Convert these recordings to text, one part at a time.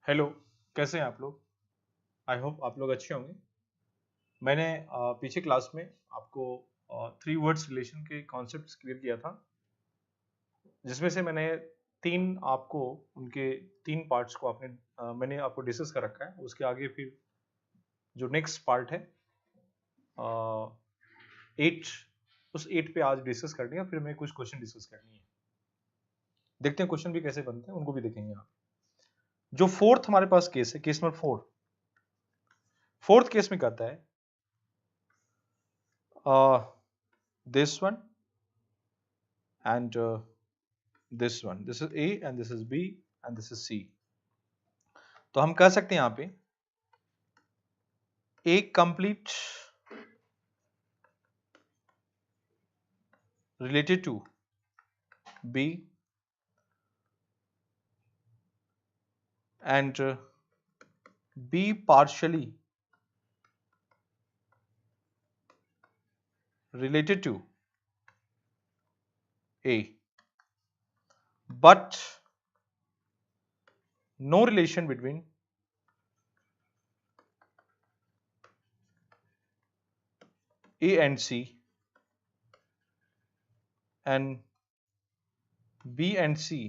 Hello, कैसे हैं आप लोग? आई होप आप लोग अच्छे होंगे। मैंने पीछे क्लास में आपको थ्री वर्ड्स रिलेशन के कॉन्सेप्ट्स क्लियर किया था, जिसमें से मैंने तीन आपको उनके तीन पार्ट्स को मैंने आपको डिस्कस कर रखा है। उसके आगे फिर जो नेक्स्ट पार्ट है 8, उस 8 पे आज डिस्कस करनी है। फिर मैं कुछ क्वेश्चन डिस्कस करनी है। देखते हैं क्वेश्चन भी कैसे बनते हैं, उनको भी देखेंगे आप। जो फोर्थ हमारे पास केस है, केस नंबर 4। फोर्थ केस में कहता है this one and this one, this is A and this is B and this is C। तो हम कह सकते हैं यहां पे A complete related to B and B partially related to A, but no relation between A and C and B and C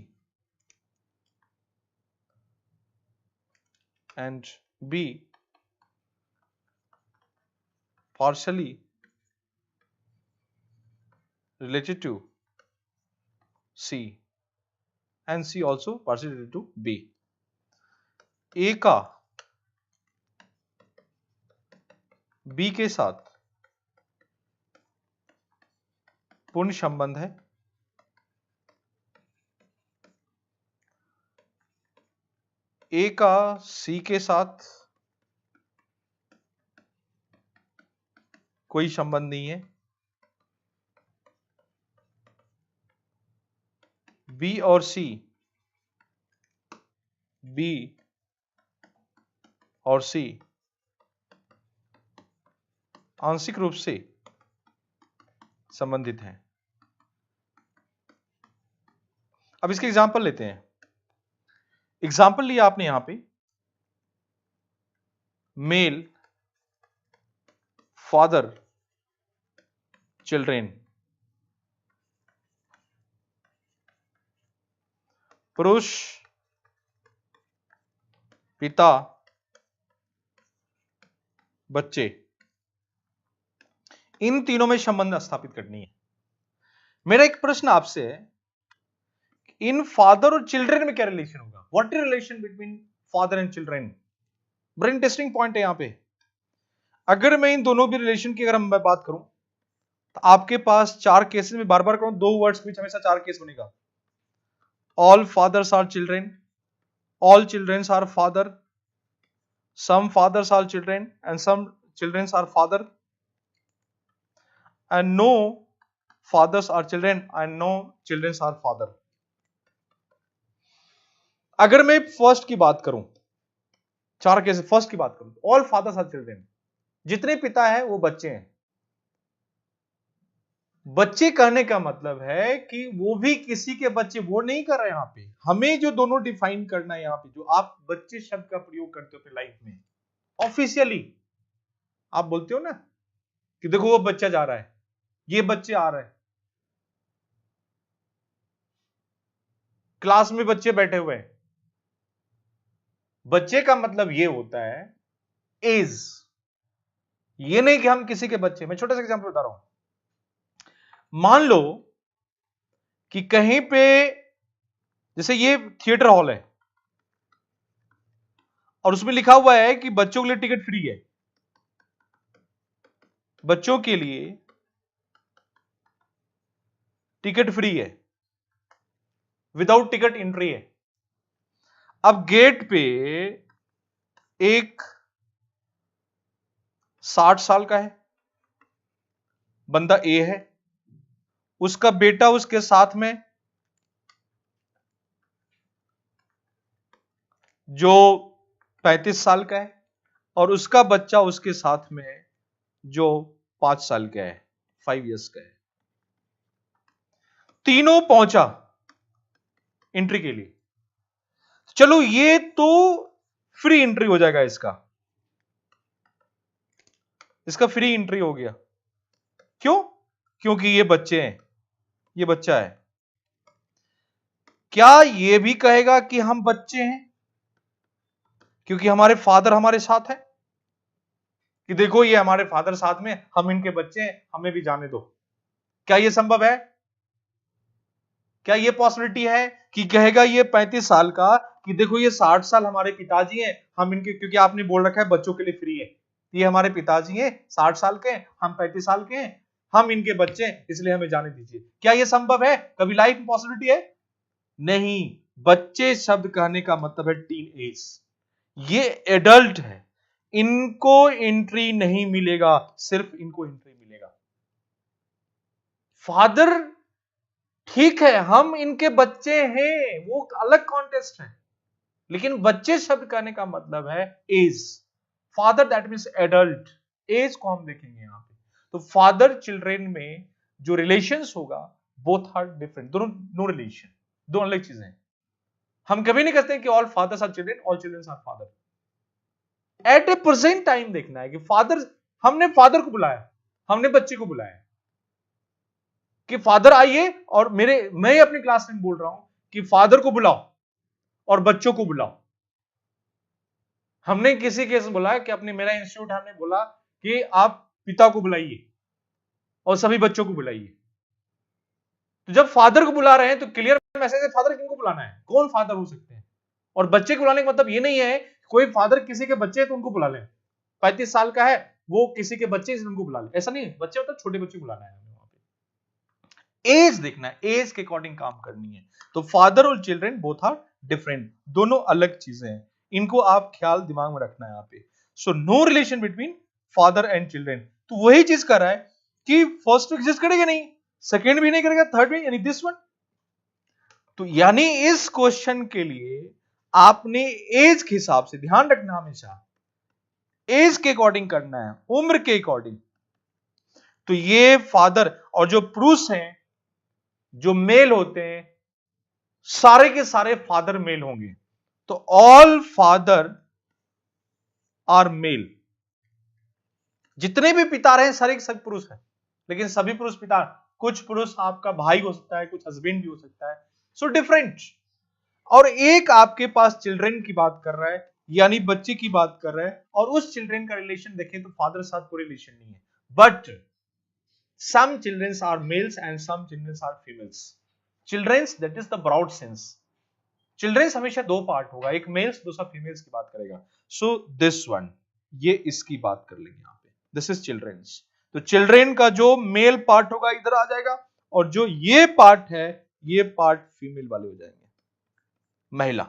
and B partially related to C and C also partially related to B। A का B के साथ पूर्ण संबंध है, A का C के साथ कोई संबंध नहीं है, B और C, B और C आंशिक रूप से संबंधित हैं। अब इसके एग्जाम्पल लेते हैं। एग्जाम्पल लिया आपने यहां पे मेल फादर चिल्ड्रेन, पुरुष पिता बच्चे, इन तीनों में संबंध स्थापित करनी है। मेरा एक प्रश्न आपसे है, इन फादर और चिल्ड्रेन में क्या रिलेशन होगा? What is relation between father and children? बड़ा इंटरेस्टिंग पॉइंट है यहां पे। अगर मैं इन दोनों भी रिलेशन की अगर मैं बात करूं तो आपके पास चार केसेस में बार बार करूं, दो वर्ड्स के बीच हमेशा चार केस बनेगा। All fathers are children, all children are father, some fathers are children and some children are father, and no fathers are children and no children are father। अगर मैं फर्स्ट की बात करूं, चार केस फर्स्ट की बात करूं, ऑल फादर्स आर चिल्ड्रेन, जितने पिता है वो बच्चे हैं। बच्चे कहने का मतलब है कि वो भी किसी के बच्चे, वो नहीं कर रहे। यहां पे हमें जो दोनों डिफाइन करना है, यहां पे जो आप बच्चे शब्द का प्रयोग करते हो अपनी लाइफ में ऑफिशियली, आप बोलते हो ना कि देखो वो बच्चा जा रहा है, ये बच्चे आ रहे हैं, क्लास में बच्चे बैठे हुए हैं। बच्चे का मतलब ये होता है एज, ये नहीं कि हम किसी के बच्चे। मैं छोटा सा एग्जांपल बता रहा हूं। मान लो कि कहीं पे, जैसे ये थिएटर हॉल है और उसमें लिखा हुआ है कि बच्चों के लिए टिकट फ्री है, बच्चों के लिए टिकट फ्री है, विदाउट टिकट एंट्री है। अब गेट पे एक 60 साल का है बंदा ए है, उसका बेटा उसके साथ में जो 35 साल का है, और उसका बच्चा उसके साथ में जो 5 साल का है, 5 इयर्स का है। तीनों पहुंचा एंट्री के लिए। चलो ये तो फ्री एंट्री हो जाएगा इसका फ्री एंट्री हो गया। क्यों? क्योंकि ये बच्चे हैं, ये बच्चा है। क्या ये भी कहेगा कि हम बच्चे हैं क्योंकि हमारे फादर हमारे साथ है, कि देखो ये हमारे फादर साथ में, हम इनके बच्चे हैं, हमें भी जाने दो? क्या ये संभव है? क्या ये पॉसिबिलिटी है कि कहेगा ये 35 साल का कि देखो ये 60 साल हमारे पिताजी हैं, हम इनके, क्योंकि आपने बोल रखा है बच्चों के लिए फ्री है, ये हमारे पिताजी हैं 60 साल के, हम 35 साल के हैं, हम इनके बच्चे हैं, इसलिए हमें जाने दीजिए? क्या ये संभव है? कभी लाइफ में पॉसिबिलिटी है? नहीं। बच्चे शब्द कहने का मतलब है टीन एज, ये एडल्ट है, इनको एंट्री नहीं मिलेगा, सिर्फ इनको एंट्री मिलेगा। फादर ठीक है, हम इनके बच्चे हैं, वो अलग कॉन्टेस्ट है, लेकिन बच्चे शब्द कहने का मतलब है age. Father that means adult, age को हम देखेंगे यहां पे। तो फादर चिल्ड्रेन में जो रिलेशंस होगा, बोथ आर डिफरेंट, दोनों नो रिलेशन, दो अलग चीजें हैं। हम कभी नहीं कहते कि all fathers are children, all children are father. At a present time देखना है कि फादर, हमने फादर को बुलाया, हमने बच्चे को बुलाया कि फादर आइए, और मैं अपनी क्लास में बोल रहा हूं कि फादर को बुलाओ और बच्चों को बुलाओ। हमने किसी केस बुलाया कि अपने, मेरा इंस्टीट्यूट, हमने बोला कि आप पिता को बुलाइए और सभी बच्चों को बुलाइए। तो जब फादर को बुला रहे हैं तो क्लियर मैसेज है फादर किनको बुलाना है, कौन फादर हो सकते हैं। और बच्चे को बुलाने का मतलब ये नहीं है कोई फादर किसी के बच्चे है तो उनको बुला लें, 35 साल का है वो किसी के बच्चे इसलिए उनको बुला ले, ऐसा नहीं है। बच्चे मतलब छोटे बच्चे बुलाना है वहां पे, एज देखना है, एज के अकॉर्डिंग काम करनी है। तो फादर और चिल्ड्रेन बोथ आर डिफरेंट, दोनों अलग चीजें हैं, इनको आप ख्याल दिमाग में रखना है यहाँ पे। So no relation between father and children. तो वही चीज कर रहा है कि फर्स्ट तो एग्जिस्ट करेगा नहीं, सेकेंड भी नहीं करेगा, थर्ड भी, यानी दिस वन। तो यानी इस क्वेश्चन के लिए आपने एज के हिसाब से ध्यान रखना, हमेशा एज के अकॉर्डिंग करना है, उम्र के अकॉर्डिंग। तो ये फादर, और जो पुरुष हैं, जो मेल होते हैं, सारे के सारे फादर मेल होंगे। तो ऑल फादर आर मेल, जितने भी पिता रहे सारे सब पुरुष हैं, लेकिन सभी पुरुष पिता, कुछ पुरुष आपका भाई हो सकता है, कुछ हस्बैंड भी हो सकता है, सो डिफरेंट। और एक आपके पास चिल्ड्रन की बात कर रहा है, यानी बच्चे की बात कर रहा है, और उस चिल्ड्रन का रिलेशन देखें तो फादर साथ कोई रिलेशन नहीं है। But some children are males and some children are females. Childrens that is the broad sense, childrens हमेशा दो पार्ट होगा, एक मेल्स दूसरा फीमेल्स की बात करेगा। सो दिस वन, ये इसकी बात कर लेंगे यहां पे, दिस इज चिल्ड्रंस। तो चिल्ड्रन का जो मेल पार्ट होगा इधर आ जाएगा, और जो ये पार्ट है, ये पार्ट फीमेल वाले हो जाएंगे, महिला,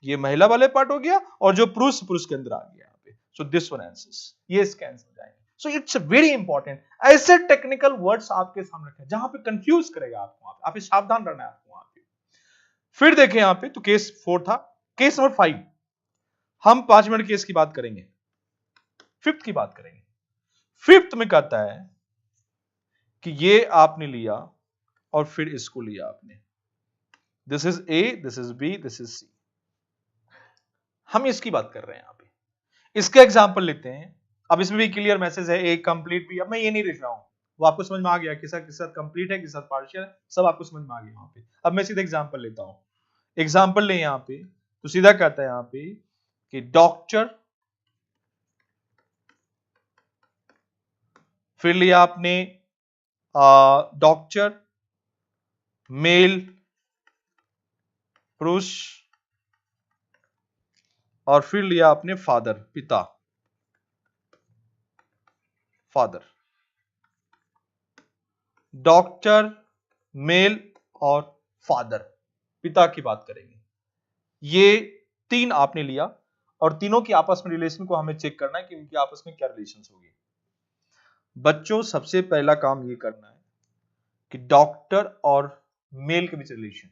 ये महिला वाले पार्ट हो गया, और जो पुरुष, पुरुष के अंदर आ गया यहाँ पे। सो दिस वन आंसर्स, ये इसके आंसर हो जाएंगे। सो इट्स वेरी इंपॉर्टेंट, ऐसे टेक्निकल वर्ड्स आपके सामने रखे जहां पे कंफ्यूज करेगा आपको, आप सावधान रहना है आपको वहां पे। फिर देखें यहां पे, तो केस 4 था। केस नंबर 5, हम 5 मिनट केस की बात करेंगे, फिफ्थ की बात करेंगे। फिफ्थ में कहता है कि ये आपने लिया और फिर इसको लिया आपने, this is A, this is B, this is C. हम इसकी बात कर रहे हैं यहां पे। इसका एग्जांपल लेते हैं। अब इसमें भी क्लियर मैसेज है, ए कंप्लीट भी, अब मैं ये नहीं लिख रहा हूं, वो आपको समझ में आ गया किसके साथ कंप्लीट है, किसके साथ पार्शियल है, सब आपको समझ में आ गया वहां पे। अब मैं सीधा एग्जांपल लेता हूं। एग्जांपल ले यहां पे, तो सीधा कहता है यहां पे कि डॉक्टर, फिर लिया आपने डॉक्टर, मेल, पुरुष, और फिर लिया आपने फादर, पिता, फादर, डॉक्टर, मेल और फादर, पिता की बात करेंगे। ये तीन आपने लिया, और तीनों की आपस में रिलेशन को हमें चेक करना है कि उनकी आपस में क्या रिलेशन होगी। बच्चों, सबसे पहला काम ये करना है कि डॉक्टर और मेल के बीच रिलेशन,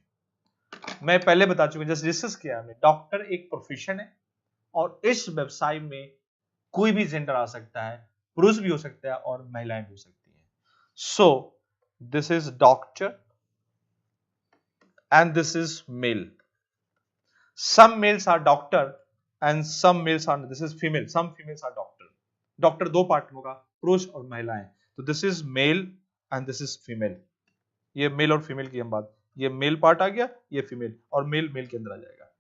मैं पहले बता चुका, जैसे डिस्कस किया हमने, डॉक्टर एक प्रोफेशन है, और इस व्यवसाय में कोई भी जेंडर आ सकता है, पुरुष भी हो सकता है और महिलाएं भी हो सकती हैं। So this is doctor and this is male. Some males are doctor and some males are, this is female, some females are doctor. Doctor दो पार्ट में होगा, पुरुष और महिलाएं। तो this is male and this is female. ये male और female की हम बात, ये मेल पार्ट आ गया, ये फीमेल, और मेल मेल के अंदर आ जाएगा।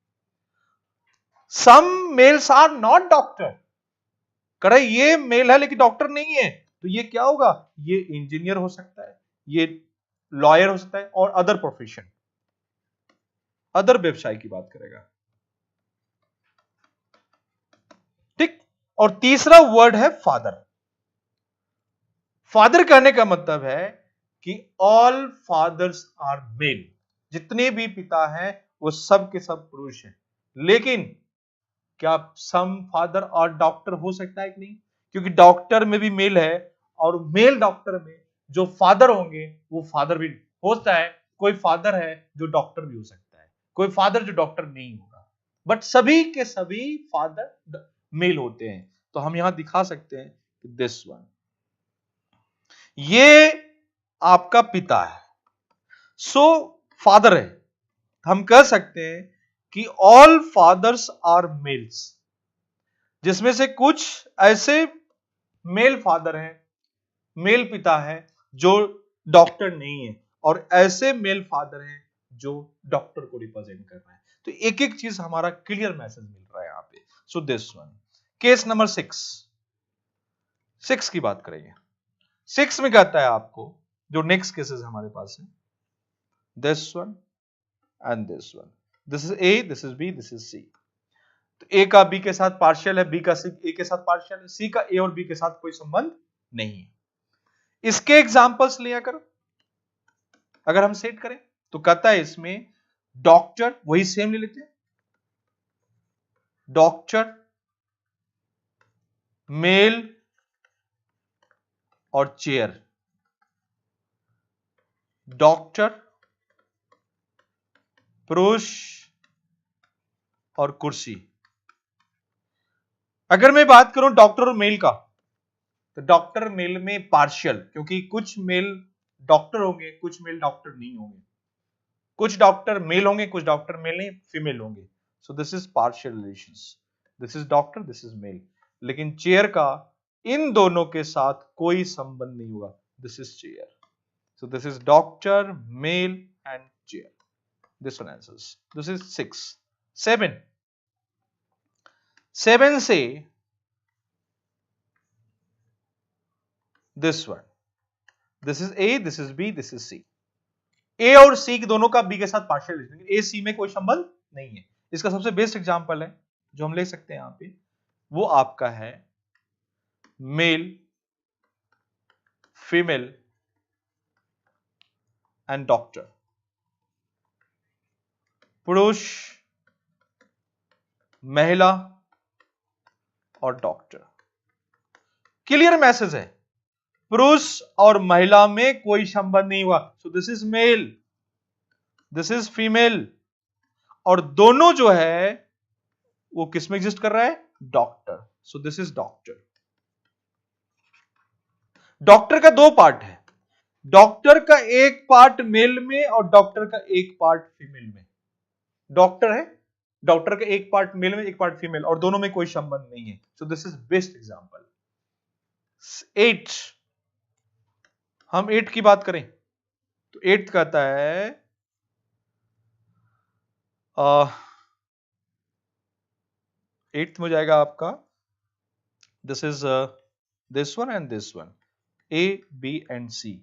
सम मेल्स आर नॉट डॉक्टर, करे ये मेल है लेकिन डॉक्टर नहीं है, तो ये क्या होगा, ये इंजीनियर हो सकता है, ये लॉयर हो सकता है, और अदर प्रोफेशन, अदर व्यवसाय की बात करेगा। ठीक। और तीसरा वर्ड है फादर। फादर कहने का मतलब है कि ऑल फादर्स आर मेल, जितने भी पिता हैं वो सब के सब पुरुष हैं। लेकिन क्या सम फादर और डॉक्टर हो सकता है कि नहीं, क्योंकि डॉक्टर में भी मेल है, और मेल डॉक्टर में जो फादर होंगे वो फादर भी होता है। कोई फादर है जो डॉक्टर भी हो सकता है, कोई फादर जो डॉक्टर नहीं होगा, बट सभी के सभी फादर मेल होते हैं। तो हम यहां दिखा सकते हैं कि दिस वन, ये आपका पिता है, सो फादर है। हम कह सकते हैं कि ऑल फादर्स आर मेल्स, जिसमें से कुछ ऐसे मेल फादर हैं, मेल पिता है जो डॉक्टर नहीं है, और ऐसे मेल फादर हैं जो डॉक्टर को रिप्रेजेंट कर रहे हैं। तो एक एक चीज हमारा क्लियर मैसेज मिल रहा है यहां पे। सो दिस वन, केस नंबर 6 की बात करेंगे। 6 में कहता है आपको, जो नेक्स्ट केसेस हमारे पास है, this one and this one, this is A, this is B, this is C. तो ए का बी के साथ पार्शियल है, बी का सी ए के साथ पार्शियल है, सी का ए और बी के साथ कोई संबंध नहीं है। इसके एग्जांपल्स लिया करो, अगर हम सेट करें तो कहता है इसमें डॉक्टर, वही सेम ले लेते हैं, डॉक्टर, मेल और चेयर, डॉक्टर, पुरुष और कुर्सी। अगर मैं बात करूं डॉक्टर और मेल का, तो डॉक्टर मेल में पार्शियल, क्योंकि कुछ मेल डॉक्टर होंगे, कुछ मेल डॉक्टर नहीं होंगे, कुछ डॉक्टर मेल होंगे, कुछ डॉक्टर मेल नहीं, फीमेल होंगे। So this is partial relations, this is doctor, this is male. लेकिन चेयर का इन दोनों के साथ कोई संबंध नहीं होगा, this is chair. So this is doctor, male and chair. This one answers, this is 6। 7 से this one, this is A, this is B, this is C. A और सी की दोनों का बी के साथ पार्शियल रिलेशन, ए सी में कोई संबंध नहीं है। इसका सबसे बेस्ट एग्जांपल है जो हम ले सकते हैं यहां पे, वो आपका है मेल, फीमेल एंड डॉक्टर, पुरुष, महिला और डॉक्टर। क्लियर मैसेज है, पुरुष और महिला में कोई संबंध नहीं हुआ। सो this is mail, this is female, और दोनों जो है वो किस में एग्जिस्ट कर रहा है, doctor. So this is doctor. Doctor का दो पार्ट है, डॉक्टर का एक पार्ट मेल में और डॉक्टर का एक पार्ट फीमेल में। डॉक्टर है, डॉक्टर का एक पार्ट मेल में, एक पार्ट फीमेल, और दोनों में कोई संबंध नहीं है। सो दिस इज बेस्ट एग्जांपल। 8, हम 8 की बात करें तो 8 कहता है 8th में जाएगा आपका, this is this one and this one, A B and C.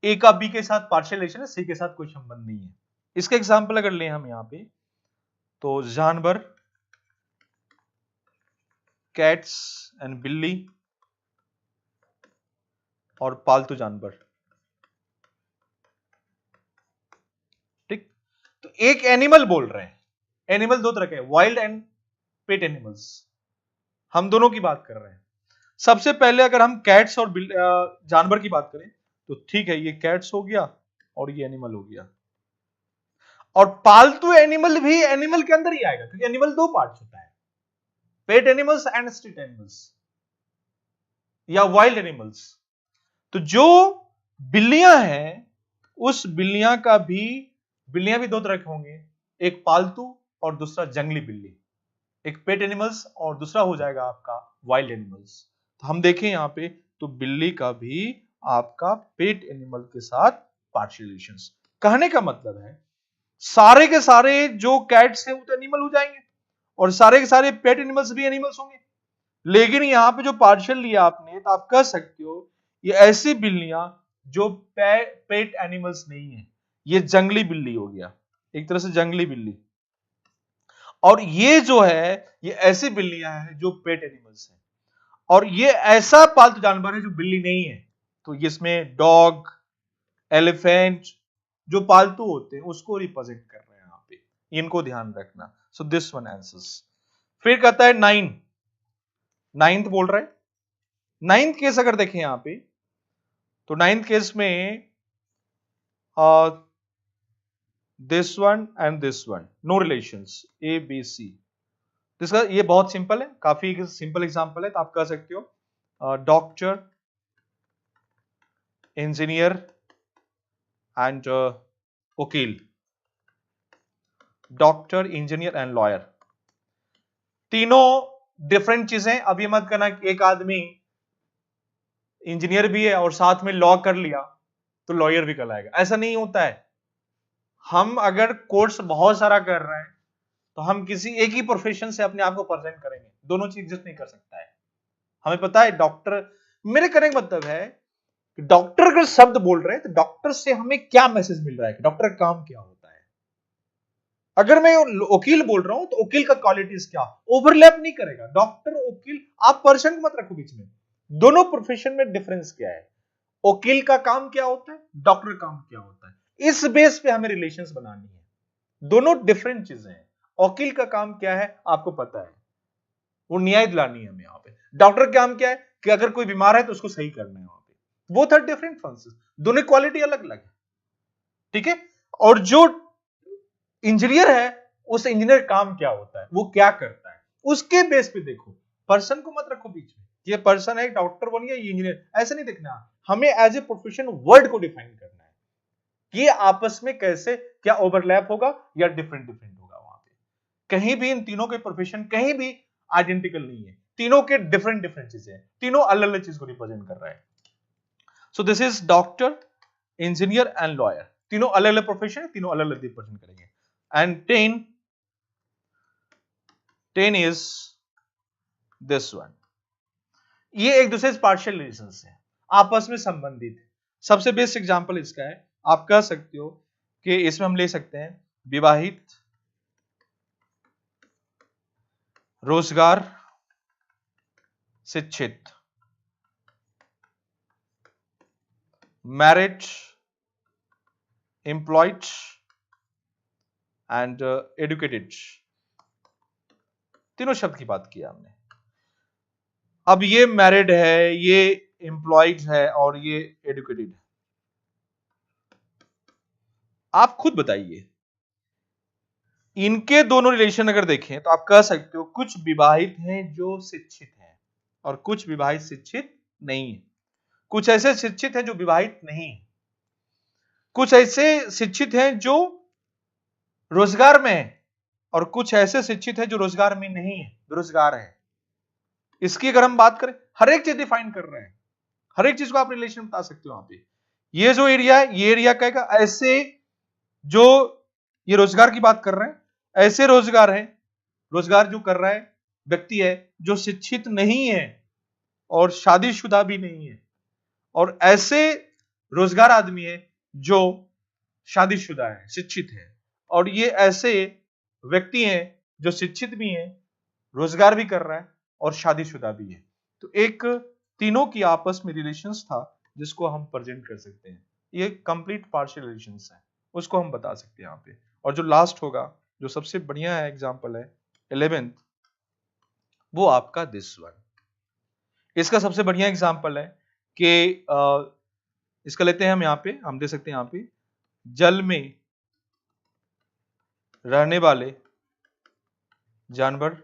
A का बी के साथ पार्शियल रिलेशन है, सी के साथ कोई संबंध नहीं है। इसका एग्जांपल अगर लें हम यहां पे, तो जानवर, कैट्स एंड बिल्ली, और पालतू जानवर। ठीक। तो एक एनिमल बोल रहे हैं, एनिमल दो तरह के, वाइल्ड एंड पेट एनिमल्स, हम दोनों की बात कर रहे हैं। सबसे पहले अगर हम कैट्स और जानवर की बात करें तो ठीक है, ये कैट्स हो गया और ये एनिमल हो गया। और पालतू एनिमल भी एनिमल के अंदर ही आएगा, क्योंकि एनिमल दो पार्ट्स होता है, pet animals and street animals या वाइल्ड एनिमल्स। तो जो बिल्लियां हैं, उस बिल्लियां भी दो तरह के होंगे, एक पालतू और दूसरा जंगली बिल्ली। एक पेट एनिमल्स और दूसरा हो जाएगा आपका वाइल्ड एनिमल्स। तो हम देखें यहाँ पे तो बिल्ली का भी आपका पेट एनिमल के साथ पार्शियल रिलेशंस। कहने का मतलब है सारे के सारे जो कैट्स हैं वो तो एनिमल हो जाएंगे और सारे के सारे पेट एनिमल्स भी एनिमल्स होंगे, लेकिन यहां पे जो पार्शियल लिया आपने तो आप कह सकते हो ये ऐसी बिल्लियां जो पेट एनिमल्स नहीं है, ये जंगली बिल्ली हो गया, एक तरह से जंगली बिल्ली। और ये जो है ये ऐसी बिल्लियां हैं जो पेट एनिमल्स हैं, और ये ऐसा पालतू जानवर है जो बिल्ली नहीं है। तो इसमें डॉग, एलिफेंट जो पालतू होते हैं उसको रिप्रेजेंट कर रहे हैं यहां पे, इनको ध्यान रखना। सो दिस वन आंसर्स। फिर कहता है नाइन्थ बोल रहा है। नाइन्थ केस अगर देखें यहां पे तो नाइन्थ केस में this one and this one no relations, A B C. इसका ये बहुत सिंपल है, काफी सिंपल एग्जांपल है। तो आप कह सकते हो डॉक्टर, इंजीनियर एंड वकील, डॉक्टर, इंजीनियर एंड लॉयर, तीनों डिफरेंट चीजें। अब ये मत करना कि एक आदमी इंजीनियर भी है और साथ में लॉ कर लिया तो लॉयर भी कहलाएगा, ऐसा नहीं होता है। हम अगर कोर्स बहुत सारा कर रहे हैं तो हम किसी एक ही प्रोफेशन से अपने आप को प्रेजेंट करेंगे, दोनों चीज एग्जिस्ट नहीं कर सकता है। हमें पता है डॉक्टर, मेरे कहने का मतलब है कि डॉक्टर अगर शब्द बोल रहे हैं तो डॉक्टर से हमें क्या मैसेज मिल रहा है कि डॉक्टर का काम क्या होता है। अगर मैं वकील बोल रहा हूं तो वकील का क्वालिटीज क्या, ओवरलैप नहीं करेगा डॉक्टर वकील, आप पर्सन मत रखो बीच में, दोनों प्रोफेशन में डिफरेंस क्या है, वकील का काम क्या होता है, डॉक्टर का काम क्या होता है, इस बेस पे हमें रिलेशंस बनानी है। दोनों डिफरेंट चीजें हैं। वकील का काम क्या है आपको पता है, वो न्याय दिलानी है हमें यहाँ पे। डॉक्टर का काम क्या है कि अगर कोई बीमार है तो उसको सही करना है वहां पे। बोथ आर डिफरेंट फंक्शंस, दोनों क्वालिटी अलग अलग है, ठीक है। और जो इंजीनियर है उस इंजीनियर काम क्या होता है, वो क्या करता है, उसके बेस पे देखो, पर्सन को मत रखो बीच में, ये पर्सन है डॉक्टर बन गया ये इंजीनियर, ऐसा नहीं देखना। हमें एज ए प्रोफेशन वर्ड को डिफाइन करना है कि आपस में कैसे क्या ओवरलैप होगा या डिफरेंट डिफरेंट होगा वहां पे। कहीं भी इन तीनों के प्रोफेशन कहीं भी आइडेंटिकल नहीं है, तीनों के डिफरेंट डिफरेंट चीजें हैं, तीनों अलग अलग चीज को रिप्रेजेंट कर रहा है। सो this is doctor, engineer and lawyer, तीनों अलग अलग प्रोफेशन है, तीनों अलग अलग रिप्रेजेंट करेंगे। एंड 10 is this one, ये एक दूसरे से पार्शियल रिलेशंस है, आपस में संबंधित है। सबसे बेस्ट एग्जांपल इसका है, आप कह सकते हो कि इसमें हम ले सकते हैं विवाहित, रोजगार, शिक्षित, मैरिड, एम्प्लॉयड एंड एडुकेटेड, तीनों शब्द की बात की हमने। अब ये मैरिड है, ये एम्प्लॉयड है और ये एडुकेटेड है। आप खुद बताइए इनके दोनों रिलेशन अगर देखें तो आप कह सकते हो कुछ विवाहित हैं जो शिक्षित हैं और कुछ विवाहित शिक्षित नहीं है, कुछ ऐसे शिक्षित हैं जो विवाहित नहीं है, कुछ ऐसे शिक्षित हैं जो रोजगार में है और कुछ ऐसे शिक्षित हैं जो रोजगार में नहीं है, बेरोजगार है। इसकी अगर हम बात करें, हर एक चीज डिफाइन कर रहे हैं, हर एक चीज को आप रिलेशन बता सकते हो वहां पे। ये जो एरिया है ये एरिया कहेगा ऐसे जो ये रोजगार की बात कर रहे हैं, ऐसे रोजगार है, रोजगार जो कर रहा है व्यक्ति है जो शिक्षित नहीं है और शादीशुदा भी नहीं है, और ऐसे रोजगार आदमी है जो शादीशुदा है, शिक्षित है, और ये ऐसे व्यक्ति हैं जो शिक्षित भी हैं, रोजगार भी कर रहा है और शादीशुदा भी है। तो एक तीनों की आपस में रिलेशंस था जिसको हम प्रेजेंट कर सकते हैं, ये कंप्लीट पार्शियल रिलेशंस है, उसको हम बता सकते हैं यहाँ पे। और जो लास्ट होगा जो सबसे बढ़िया है एग्जाम्पल है 11th, वो आपका दिस वन। इसका सबसे बढ़िया एग्जाम्पल है कि इसका लेते हैं हम यहाँ पे, हम दे सकते हैं यहाँ पे जल में रहने वाले जानवर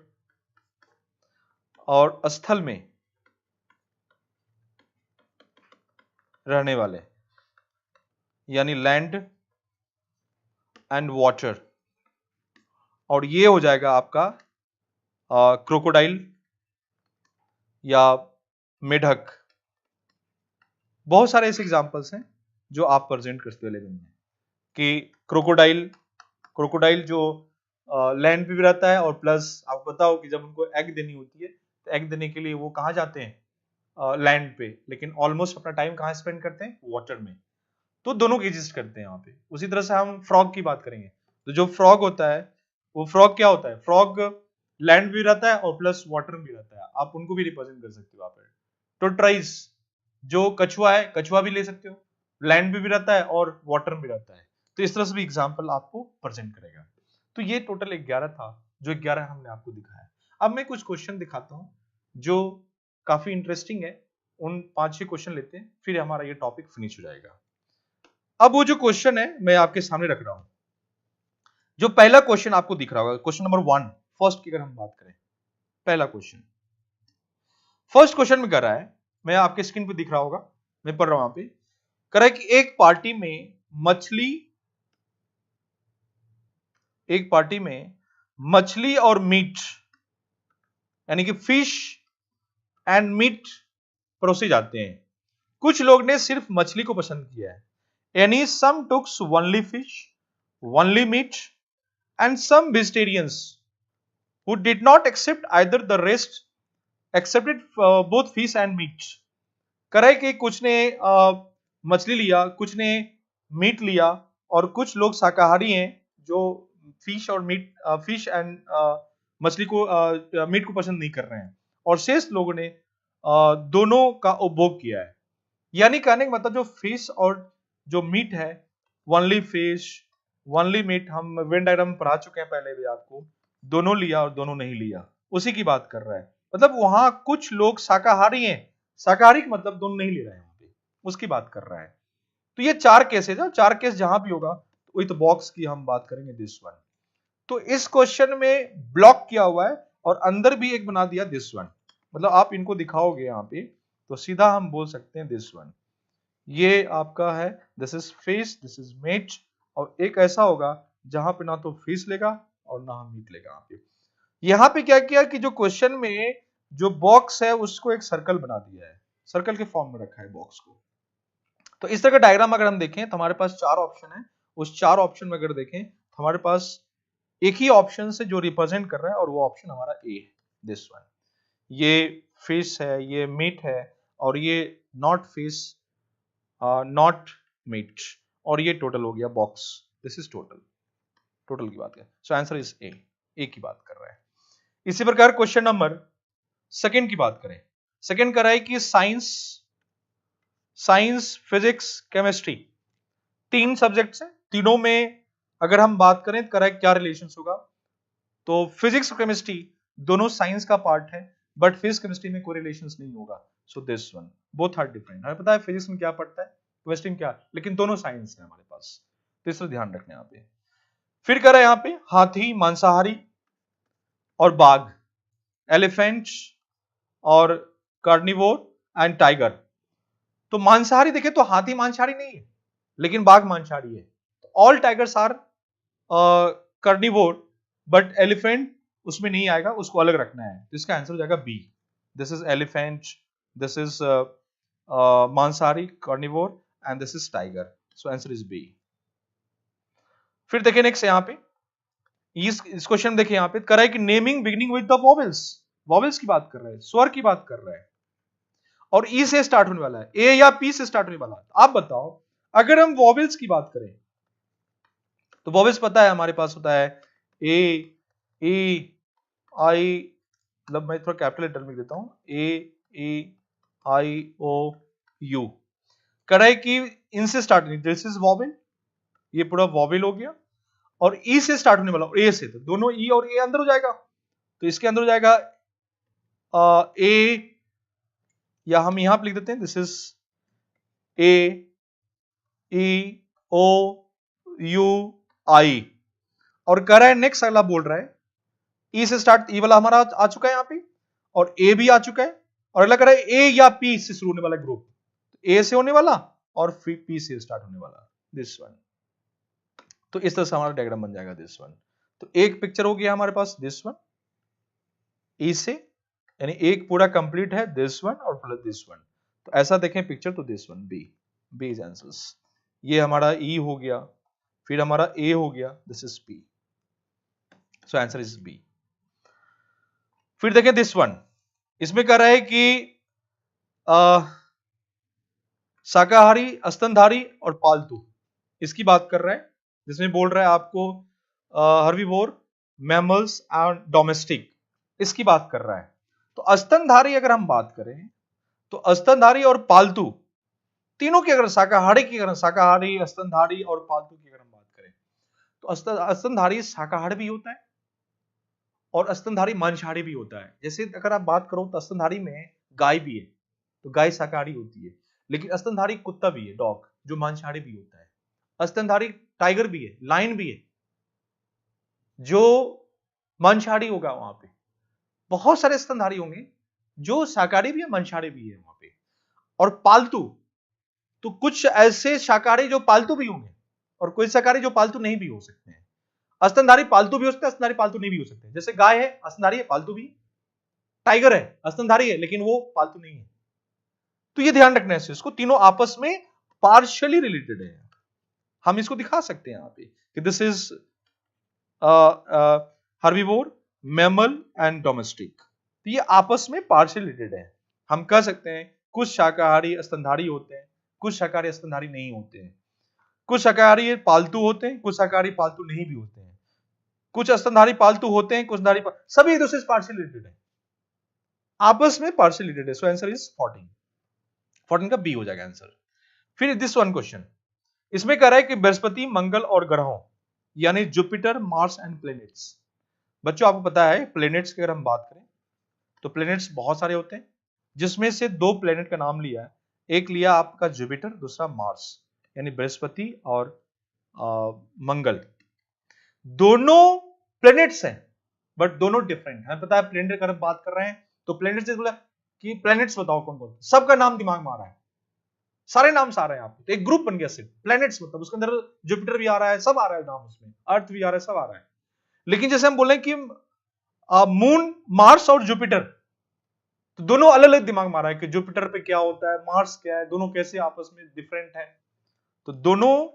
और स्थल में रहने वाले, यानी लैंड एंड वाटर, और ये हो जाएगा आपका क्रोकोडाइल या मेढक, बहुत सारे ऐसे एग्जांपल्स हैं जो आप प्रेजेंट करते हो 11 में कि क्रोकोडाइल जो लैंड पे भी रहता है और प्लस आपको पता हो कि जब उनको एग देनी होती है तो एग देने के लिए वो कहाँ जाते हैं, लैंड पे, लेकिन ऑलमोस्ट अपना टाइम कहाँ स्पेंड करते हैं, वाटर में। तो दोनों की एग्जिस्ट करते हैं यहाँ पे। उसी तरह से हम फ्रॉग की बात करेंगे तो जो फ्रॉग होता है वो फ्रॉग क्या होता है, फ्रॉग लैंड भी रहता है और प्लस वाटर भी रहता है, आप उनको भी रिप्रेजेंट कर सकते हो वहां पर। टोट्राइज जो कछुआ है, कछुआ भी ले सकते हो, लैंड भी रहता है और वाटर भी रहता है। तो इस तरह से भी एग्जाम्पल आपको प्रेजेंट करेगा। तो ये टोटल 11 था, जो 11 हमने आपको दिखाया। अब मैं कुछ क्वेश्चन दिखाता हूं जो काफी इंटरेस्टिंग है, उन 5-6 क्वेश्चन लेते हैं, फिर हमारा ये टॉपिक फिनिश हो जाएगा। अब वो जो क्वेश्चन है मैं आपके सामने रख रहा हूं। जो पहला क्वेश्चन आपको दिख रहा होगा, क्वेश्चन नंबर 1 फर्स्ट की अगर हम बात करें, पहला क्वेश्चन, फर्स्ट क्वेश्चन में कर रहा है, मैं आपके स्क्रीन पे दिख रहा होगा, मैं पढ़ रहा हूं वहां पे, कर रहा है कि एक पार्टी में मछली और मीट यानी कि फिश एंड मीट परोसे जाते हैं। कुछ लोग ने सिर्फ मछली को पसंद किया है, यानी some took only fish, only meat, and some vegetarians who did not accept either the rest accepted both fish and meat। करे कि कुछ ने मछली लिया, कुछ ने मीट लिया, और कुछ लोग शाकाहारी हैं जो फिश एंड मछली को मीट को पसंद नहीं कर रहे हैं, और शेष लोगों ने दोनों का उपभोग किया है। यानी कहने का मतलब जो फिश और जो मीट है, ओनली फिश ओनली मीट, हम वेन डायग्राम पढ़ा चुके हैं पहले भी आपको, दोनों लिया और दोनों नहीं लिया, उसी की बात कर रहा है। मतलब वहां कुछ लोग शाकाहारी हैं, शाकाहारी का मतलब दोनों नहीं ले रहे हैं वहां पे, उसकी बात कर रहा है। तो ये 4 केसेस है, 4 केस जहां भी होगा विथ बॉक्स की हम बात करेंगे दिस वन। तो इस क्वेश्चन में ब्लॉक किया हुआ है और अंदर भी एक बना दिया दिस वन, मतलब आप इनको दिखाओगे यहाँ पे तो सीधा हम बोल सकते हैं दिस वन, ये आपका है, this is fish, this is meat, और एक ऐसा होगा जहां पे ना तो फिश लेगा और ना हम मीट लेगा। यहाँ पे क्या किया कि जो क्वेश्चन में जो बॉक्स है उसको एक सर्कल बना दिया है, सर्कल के फॉर्म में रखा है बॉक्स को। तो इस तरह का डायग्राम अगर हम देखें तो हमारे पास 4 ऑप्शन है, उस 4 ऑप्शन में अगर देखें तो हमारे पास एक ही ऑप्शन से जो रिप्रेजेंट कर रहा है और वो ऑप्शन हमारा ए है, दिस वन। ये फिश है, ये मीट है, और ये नॉट फिश नॉट मीट, और ये टोटल हो गया बॉक्स, दिस इज टोटल की बात है। सो आंसर इज ए की बात कर रहा है। इसी प्रकार क्वेश्चन नंबर सेकंड की बात करें, सेकंड कर रहा है कि साइंस फिजिक्स केमिस्ट्री 3 सब्जेक्ट्स हैं, तीनों में अगर हम बात करें तो करें क्या रिलेशन होगा, तो फिजिक्स और केमिस्ट्री दोनों साइंस का पार्ट है, बट फिजिक्स केमिस्ट्री में कोई रिलेशन नहीं होगा। So this one both are different. हमें पता है फिजिक्स में क्या पढ़ता है, केमिस्ट्री में क्या, लेकिन दोनों साइंस है हमारे पास, तो इसलिए ध्यान रखना यहाँ पे। फिर कह रहा है यहाँ पे हाथी मांसाहारी और बाघ, एलिफेंट और कार्निवोर एंड टाइगर। तो मांसाहारी देखे तो हाथी मांसाहारी नहीं है, लेकिन बाघ मांसाहारी है। All tigers are carnivore, but elephant उसमें नहीं आएगा, उसको अलग रखना है, तो इसका आंसर हो जाएगा B, this is elephant, this is मांसाहारी carnivore, and this is tiger. So answer is B. फिर देखिए नेक्स्ट यहाँ पे इस क्वेश्चन में देखिए यहाँ पे कर रहा है कि naming beginning with the vowels, vowels की बात कर रहा है, स्वर की बात कर रहा है, और ई से स्टार्ट होने वाला है, ए या पी से स्टार्ट होने वाला है। आप बताओ अगर हम वॉवेल्स की बात करें तो वॉवेल्स पता है हमारे पास होता है ए, ई, आई, मतलब मैं थोड़ा कैपिटल लेटर में देता हूं, ए, ई, आई, ओ, यू। कर रहा है कि इनसे स्टार्ट नहीं, दिस इज वॉवेल, ये पूरा वॉवेल हो गया, और ई से स्टार्ट होने वाला, ए से, तो दोनों ई और ए अंदर हो जाएगा, तो इसके अंदर हो जाएगा ए, या हम यहां पर लिख देते हैं this is A, E, O, U, I. और कह रहा है नेक्स्ट अगला बोल रहा है ई से स्टार्ट, ई वाला हमारा आ चुका है यहाँ पे, और ए भी आ चुका है, और अगला कह रहा है ए या पी से शुरू होने वाला ग्रुप, ए से होने वाला और फिर पी से स्टार्ट होने वाला, दिस वन। तो इस तरह से हमारा डायग्राम बन जाएगा दिस वन। तो एक पिक्चर हो गया हमारे पास दिस वन, ई से, यानी एक पूरा कंप्लीट है दिस वन और प्लस दिस वन, तो ऐसा देखें पिक्चर तो this one B is answers. ये हमारा ई हो गया, फिर हमारा ए हो गया, this is B, so answer is B. फिर देखें दिस वन, इसमें कह रहा है कि शाकाहारी, स्तनधारी और पालतू, इसकी बात कर रहा है, जिसमें बोल रहा है आपको हर्बीवोर, मैमल्स एंड डोमेस्टिक, इसकी बात कर रहा है। तो स्तनधारी अगर हम बात करें तो स्तनधारी और पालतू तीनों की, अगर शाकाहारी की, अगर शाकाहारी, स्तनधारी और पालतू की अगर हम बात करें तो स्तनधारी शाकाहारी भी होता है और स्तनधारी मांसाहारी भी होता है। जैसे अगर आप बात करो तो स्तनधारी में गाय भी है, तो गाय शाकाहारी होती है, लेकिन स्तनधारी कुत्ता भी है, डॉग, जो मांसाहारी भी होता है। स्तनधारी टाइगर भी है, लायन भी है, जो मांसाहारी होगा। वहां पे बहुत सारे स्तनधारी होंगे जो शाकाहारी भी है, मांसाहारी भी है वहां पे। और पालतू, तो कुछ ऐसे शाकाहारी जो पालतू भी होंगे और कोई शाकाहारी जो पालतू नहीं भी हो सकते हैं। स्तनधारी पालतू भी हो सकते हैं, स्तनधारी पालतू नहीं भी हो सकते। जैसे गाय है, स्तनधारी है, पालतू भी। टाइगर है, स्तनधारी है, लेकिन वो पालतू नहीं है। तो ये ध्यान रखना है इसको, तीनों आपस में पार्शियली रिलेटेड है। हम इसको दिखा सकते हैं यहाँ पे कि this is herbivore, mammal and domestic, तो ये आपस में पार्शियली रिलेटेड है। हम कह सकते हैं कुछ शाकाहारी स्तनधारी होते हैं, कुछ शाकाहारी स्तनधारी नहीं होते हैं, कुछ शाकाहारी पालतू होते हैं, कुछ शाकाहारी पालतू नहीं भी होते हैं, कुछ स्तनधारी पालतू होते हैं, कुछ स्तनधारी सभी एक दूसरे से पार्शियली रिलेटेड है, आपस में पार्शियली रिलेटेड है। सो आंसर इज 14, 14 का बी हो जाएगा आंसर। फिर दिस वन क्वेश्चन, इसमें कह रहा है कि बृहस्पति, मंगल और ग्रहों यानी जुपिटर, मार्स एंड प्लैनेट्स। बच्चों आपको पता है प्लैनेट्स की अगर हम बात करें तो प्लैनेट्स बहुत सारे होते हैं, जिसमें से दो प्लैनेट का नाम लिया है। एक लिया आपका जुपिटर, दूसरा मार्स, यानी बृहस्पति और मंगल। दोनों प्लैनेट्स हैं बट दोनों डिफरेंट है। पता है प्लैनेट अगर बात कर रहे हैं तो प्लैनेट्स बोला कि प्लैनेट्स बताओ कौन कौन, सबका नाम दिमाग में आ रहा है, सारे नाम आ रहे हैं आपको, तो एक ग्रुप बन गया सिर्फ प्लैनेट्स, मतलब उसके अंदर जुपिटर भी आ रहा है, सब आ रहा है नाम उसमें, अर्थ भी आ रहा है, सब आ रहा है। लेकिन जैसे हम बोले कि मून, मार्स और जुपिटर, तो दोनों अलग अलग दिमाग में आ रहा है कि जुपिटर पे क्या होता है, मार्स क्या है, दोनों कैसे आपस में डिफरेंट है। तो दोनों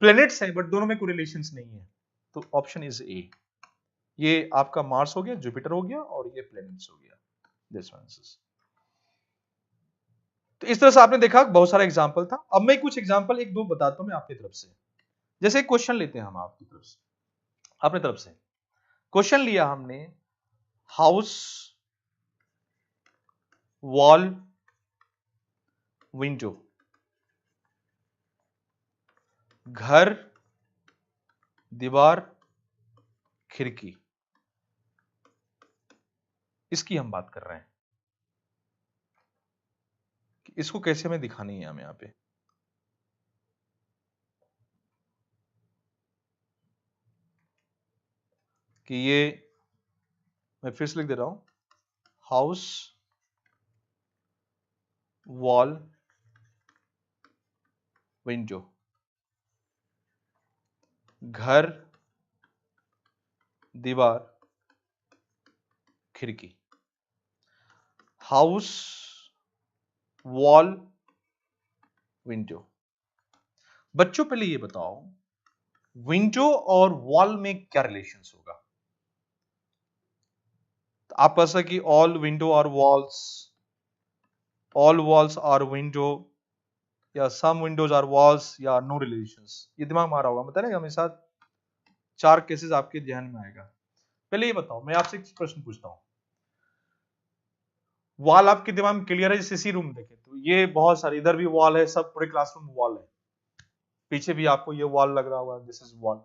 प्लैनेट्स हैं बट दोनों में कोई रिलेशंस नहीं है, तो ऑप्शन इज ए। ये आपका मार्स हो गया, जुपिटर हो गया और ये प्लैनेट्स हो गया, दिस वन। तो इस तरह से आपने देखा बहुत सारा एग्जांपल था। अब मैं कुछ एग्जांपल एक दो बताता हूं मैं आपकी तरफ से। जैसे एक क्वेश्चन लेते हैं हम आपकी तरफ से, अपने तरफ से क्वेश्चन लिया हमने, हाउस, वॉल, विंडो, घर, दीवार, खिड़की, इसकी हम बात कर रहे हैं कि इसको कैसे हमें दिखानी है हमें यहां पे। कि ये मैं फिर से लिख दे रहा हूं, हाउस, वॉल, विंडो, घर, दीवार, खिड़की। House, wall, window. बच्चों पहले ये बताओ विंडो और वॉल में क्या रिलेशंस होगा। तो आप कह सकते कि all window are walls, all walls are window, या सम विंडोज आर वॉल्स, या नो रिलेशंस। ये दिमाग में आ रहा होगा, मतलब ना हमेशा चार केसेस आपके ध्यान में आएगा। पहले ये बताओ, मैं आपसे एक प्रश्न पूछता हूं, वॉल आपके दिमाग में क्लियर है? जैसे इसी रूम देखें तो ये बहुत सारे, इधर भी वॉल है, सब पूरे क्लासरूम में वॉल है, पीछे भी आपको ये वॉल लग रहा होगा, दिस इज वॉल।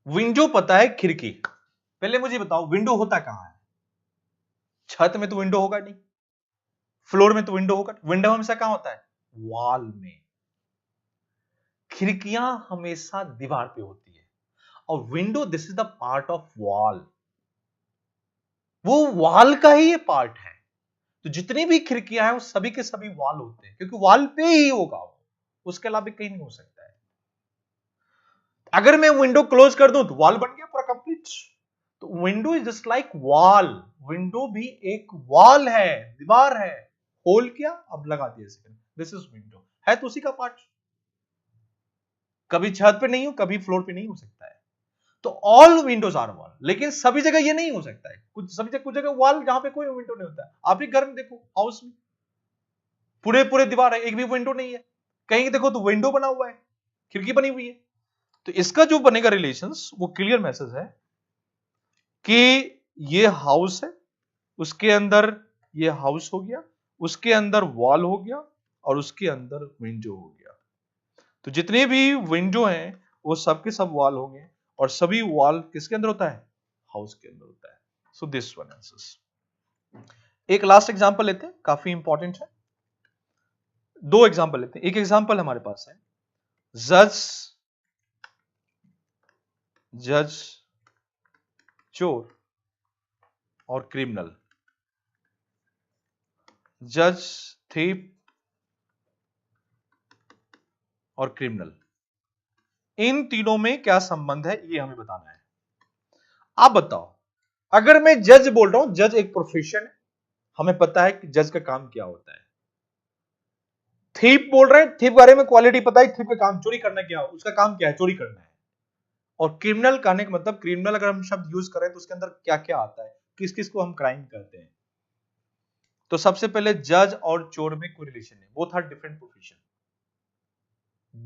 विंडो पता है, खिड़की। पहले मुझे बताओ विंडो होता कहां है? छत में तो विंडो होगा नहीं, फ्लोर में तो विंडो होगा, विंडो हमेशा कहां होता है? वॉल में। खिड़कियां हमेशा दीवार पे होती है, और window this is the part of wall, वो वॉल का ही ये पार्ट है। तो जितनी भी खिड़कियां हैं वो सभी के सभी वॉल होते हैं, क्योंकि वॉल पे ही होगा वो, उसके अलावा कहीं नहीं हो सकता है। अगर मैं विंडो क्लोज कर दूं तो वॉल बन गया, पूरा इट? तो window is just like wall, window भी एक वॉल है, दीवार है। होल किया, अब लगा दिया सेकंड, दिस इज विंडो, है तो उसी का पार्ट। कभी छत पे नहीं हो, कभी फ्लोर पे नहीं हो सकता है। तो ऑल विंडोज आर वॉल, लेकिन सभी जगह ये नहीं हो सकता है। कुछ जगह वॉल जहां पे कोई विंडो नहीं होता है। आप ही घर में देखो, हाउस में पूरे पूरे दीवार है, एक भी विंडो नहीं है। कहीं देखो तो विंडो बना हुआ है, खिड़की बनी हुई है। तो इसका जो बनेगा रिलेशंस, वो क्लियर मैसेज है कि ये हाउस है, उसके अंदर ये हाउस हो गया, उसके अंदर वॉल हो गया, और उसके अंदर विंडो हो गया। तो जितने भी विंडो हैं वो सब के सब वॉल होंगे, और सभी वॉल किसके अंदर होता है? हाउस के अंदर होता है। सो दिस वन आंसर्स। एक लास्ट एग्जांपल लेते हैं, काफी इंपॉर्टेंट है। दो एग्जांपल लेते हैं। एक एग्जांपल हमारे पास है जज, चोर और क्रिमिनल। जज, थीप और क्रिमिनल, इन तीनों में क्या संबंध है, ये हमें बताना है। आप बताओ, अगर मैं जज बोल रहा हूं, जज एक प्रोफेशन है, हमें पता है कि जज का काम क्या होता है। थीप बोल रहे हैं, थीप बारे में क्वालिटी पता है, थीप का काम चोरी करना, क्या उसका काम क्या है? चोरी करना है। और क्रिमिनल कहने का मतलब, क्रिमिनल अगर हम शब्द यूज करें तो उसके अंदर क्या क्या आता है, किस किस को हम क्राइम करते हैं। तो सबसे पहले जज और चोर में कोई रिलेशन है, बोथ आर डिफरेंट प्रोफेशन।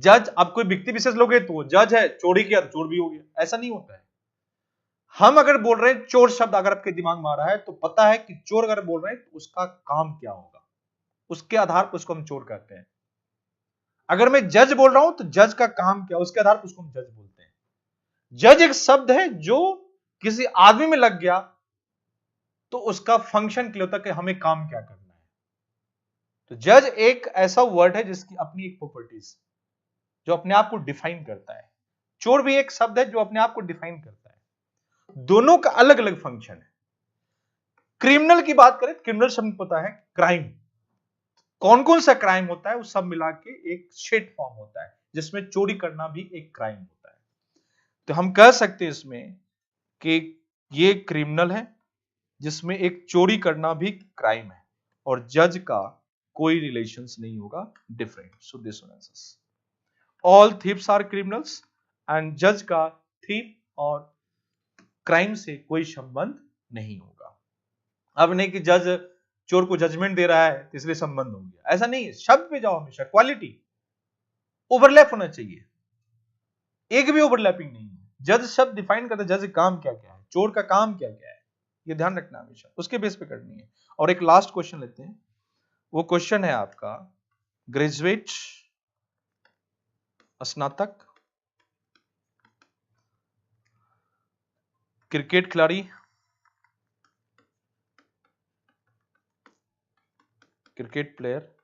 जज, आप कोई व्यक्ति विशेष लोगे तो जज है, चोरी किया तो चोर भी हो गया, ऐसा नहीं होता है। हम अगर बोल रहे हैं चोर शब्द अगर आपके दिमाग में आ रहा है, तो पता है कि चोर अगर बोल रहे हैं तो उसका काम क्या होगा, उसके आधार पर उसको हम चोर कहते हैं। अगर मैं जज बोल रहा हूं तो जज का काम क्या, उसके आधार पर उसको हम जज बोलते हैं। जज एक शब्द है जो किसी आदमी में लग गया तो उसका फंक्शन क्लियर होता है कि हमें काम क्या करना है। तो जज एक ऐसा वर्ड है जिसकी अपनी एक प्रॉपर्टीज, जो अपने आप को डिफाइन करता है। चोर भी एक शब्द है जो अपने आप को डिफाइन करता है। दोनों का अलग अलग फंक्शन है। क्रिमिनल की बात करें, क्रिमिनल शब्द पता है, क्राइम। कौन कौन सा क्राइम होता है, वो सब मिला के एक शेड फॉर्म होता है, जिसमें चोरी करना भी एक क्राइम होता है। तो हम कह सकते हैं इसमें कि ये क्रिमिनल है, जिसमें एक चोरी करना भी क्राइम है, और जज का कोई रिलेशंस नहीं होगा, different. So this one answers, all thieves are criminals, and जज का थीप और क्राइम से कोई संबंध नहीं होगा। अब नहीं कि जज चोर को जजमेंट दे रहा है तो इसलिए संबंध हो गया, ऐसा नहीं है। शब्द पे जाओ, हमेशा क्वालिटी, ओवरलैप होना चाहिए, एक भी ओवरलैपिंग नहीं है। जज शब्द डिफाइन करता है जज काम क्या क्या है, चोर का काम क्या क्या है, ये ध्यान रखना हमेशा, उसके बेस पे करनी है। और एक लास्ट क्वेश्चन लेते हैं। वो क्वेश्चन है आपका, ग्रेजुएट, स्नातक, क्रिकेट खिलाड़ी, क्रिकेट प्लेयर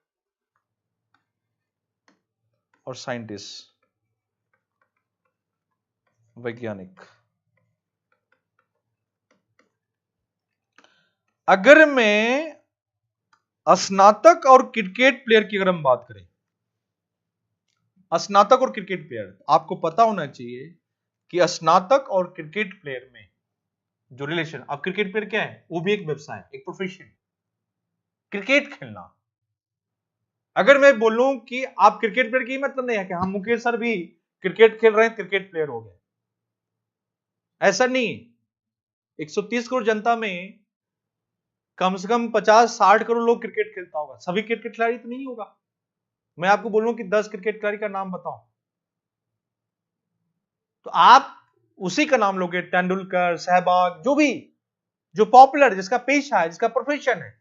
और साइंटिस्ट, वैज्ञानिक। अगर मैं स्नातक और क्रिकेट प्लेयर की अगर हम बात करें, स्नातक और क्रिकेट प्लेयर, आपको पता होना चाहिए कि स्नातक और क्रिकेट प्लेयर में जो रिलेशन, अब क्रिकेट प्लेयर क्या है, वो भी एक व्यवसाय, एक प्रोफेशन, क्रिकेट खेलना। अगर मैं बोलूं कि आप क्रिकेट प्लेयर की मतलब नहीं है कि हम मुकेश सर भी क्रिकेट खेल रहे हैं, क्रिकेट प्लेयर हो गए, ऐसा नहीं। 130 करोड़ जनता में कम से कम 50-60 करोड़ लोग क्रिकेट खेलता होगा, सभी क्रिकेट खिलाड़ी तो नहीं होगा। मैं आपको बोलूं कि 10 क्रिकेट खिलाड़ी का नाम बताओ, तो आप उसी का नाम लोगे, तेंदुलकर, सहवाग, जो भी, जो पॉपुलर, जिसका पेशा है, जिसका प्रोफेशन है।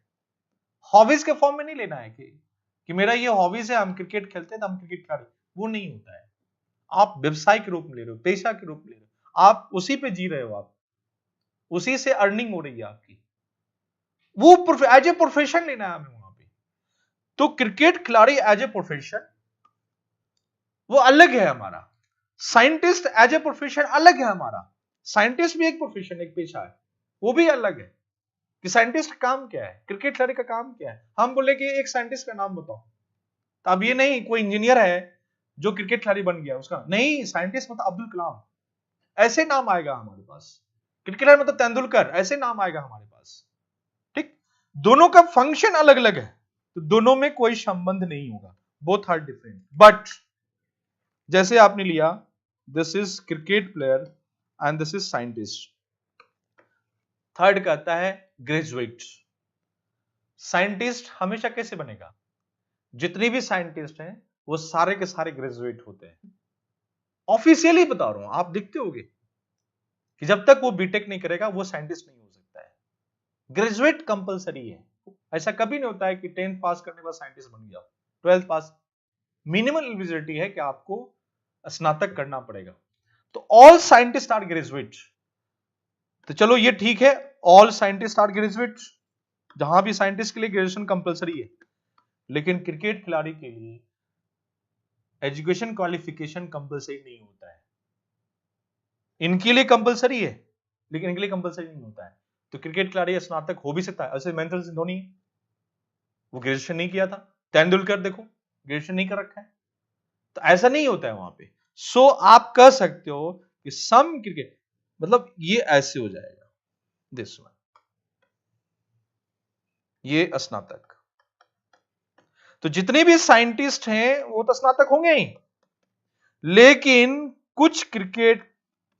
हॉबीज के फॉर्म में नहीं लेना है कि मेरा ये हॉबीज है, हम क्रिकेट खेलते हैं तो हम क्रिकेट खिलाड़ी, वो नहीं होता है। आप व्यवसाय के रूप में ले रहे हो, पेशा के रूप में ले रहे हो, आप उसी पे जी रहे हो, आप उसी से अर्निंग हो रही है आपकी, वो एज ए प्रोफेशन लेना है हमें वहां पे। तो क्रिकेट खिलाड़ी एज ए प्रोफेशन वो अलग है हमारा, साइंटिस्ट एज ए प्रोफेशन अलग है हमारा। साइंटिस्ट भी एक प्रोफेशन, एक पेशा है, वो भी अलग है कि साइंटिस्ट का काम क्या है, क्रिकेट खिलाड़ी का काम क्या है। हम बोले कि एक साइंटिस्ट का नाम बताओ, तो अब ये नहीं कोई इंजीनियर है जो क्रिकेट खिलाड़ी बन गया उसका नहीं, साइंटिस्ट मतलब अब्दुल कलाम, ऐसे नाम आएगा हमारे पास। क्रिकेटर मतलब तेंदुलकर, ऐसे नाम आएगा हमारे पास। ठीक, दोनों का फंक्शन अलग अलग है, तो दोनों में कोई संबंध नहीं होगा, बोथ आर डिफरेंट। बट जैसे आपने लिया, this is cricket player and this is scientist. Third कहता है ग्रेजुएट। साइंटिस्ट हमेशा कैसे बनेगा? जितने भी साइंटिस्ट हैं वो सारे के सारे ग्रेजुएट होते हैं। ऑफिशियली बता रहा हूं, आप देखते होगे कि जब तक वो बीटेक नहीं करेगा वो साइंटिस्ट नहीं हो सकता है। ग्रेजुएट कंपलसरी है। ऐसा कभी नहीं होता है कि 10th पास करने के बाद साइंटिस्ट बन गया, 12th पास। मिनिमल एलिजिबिलिटी है कि आपको स्नातक करना पड़ेगा। तो ऑल साइंटिस्ट आर ग्रेजुएट। तो चलो ये ठीक है, ऑल साइंटिस्ट आर ग्रेजुएट, जहां भी साइंटिस्ट के लिए ग्रेजुएशन कंपलसरी है। लेकिन क्रिकेट खिलाड़ी के लिए एजुकेशन क्वालिफिकेशन कंपलसरी नहीं होता है। इनके लिए कंपलसरी है लेकिन इनके लिए कंपलसरी नहीं होता है। तो क्रिकेट खिलाड़ी स्नातक हो भी सकता है, ऐसे महेंद्र सिंह धोनी, वो ग्रेजुएशन नहीं किया था। तेंदुलकर देखो, ग्रेजुएशन नहीं कर रखा है। तो ऐसा नहीं होता है वहां पे। सो आप कह सकते हो कि सम क्रिकेट, मतलब ये ऐसे हो जाएगा, दिस वन, ये स्नातक। तो जितने भी साइंटिस्ट हैं वो तो स्नातक होंगे ही, लेकिन कुछ क्रिकेट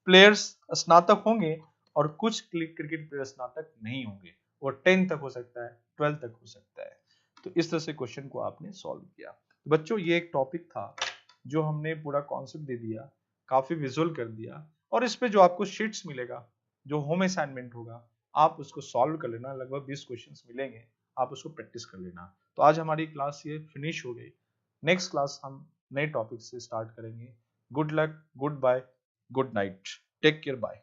प्लेयर्स स्नातक होंगे और कुछ क्रिकेट प्लेयर स्नातक नहीं होंगे। वो 10 तक हो सकता है, 12 तक हो सकता है। तो इस तरह से क्वेश्चन को आपने सॉल्व किया। बच्चों ये एक टॉपिक था जो हमने पूरा कॉन्सेप्ट दे दिया, काफी विजुअल कर दिया, और इस पे जो आपको शीट्स मिलेगा, जो होम असाइनमेंट होगा, आप उसको सॉल्व कर लेना। लगभग 20 क्वेश्चंस मिलेंगे, आप उसको प्रैक्टिस कर लेना। तो आज हमारी क्लास ये फिनिश हो गई। नेक्स्ट क्लास हम नए टॉपिक से स्टार्ट करेंगे। Good luck, good bye, good night, take care, bye.